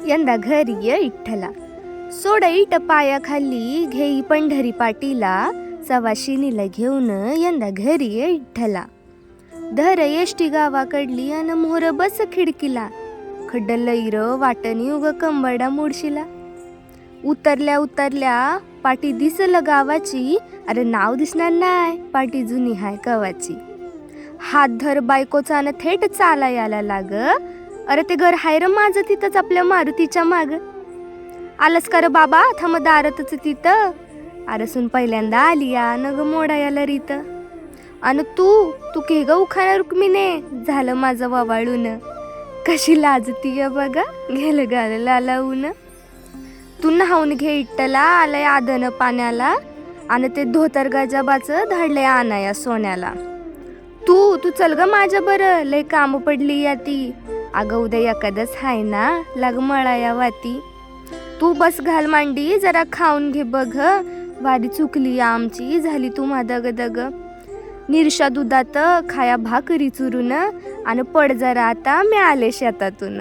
यंदा घरी ये इठ्ठला, सोड इट पायाखाली, घेई पंढरी पाटीला, सवाशिनीला घेऊन यंदा घरी ये इठ्ठला. धर एष्टी गावाकडली अन मोहर बस खिडकीला, खड्ड लईर वाटणी उग कंबरडा मुडशीला. उतरल्या उतरल्या पाटी दिसलं गावाची, अरे नाव दिसणार नाही, पाटी जुनी हाय कवाची. हात धर बायकोचा न थेट चालायला लाग, अरे ते घर हाय र माझं तिथंच आपल्या मारुतीच्या माग. आलंस का र बाबा, थांब दारातच तिथं, अरे सून पहिल्यांदा आली या न ग मोडायाला रीत. अन तू के ग उखाना रुक्मिणे, झालं माझं वावाळून, कशी लाजतीय बघा, गेलं गालं लावून. तू नहावून घे इट्टला, आलंय आदन पाण्याला, आणि ते धोतर गजाबाचं धाडलंय आणाया सोन्याला. तू चल ग माझ्या बरं, लय काम पडली या ती, अगं उद्या एखादच हाय ना, लाग मळाया वाती. तू बस घाल मांडी, जरा खाऊन घे बघ, वारी चुकली या आमची, झाली तुम्हा दग दग. निरशा दुधात खाया भाकरी चुरून, आणि पड जरा आता मी आले शेतातून.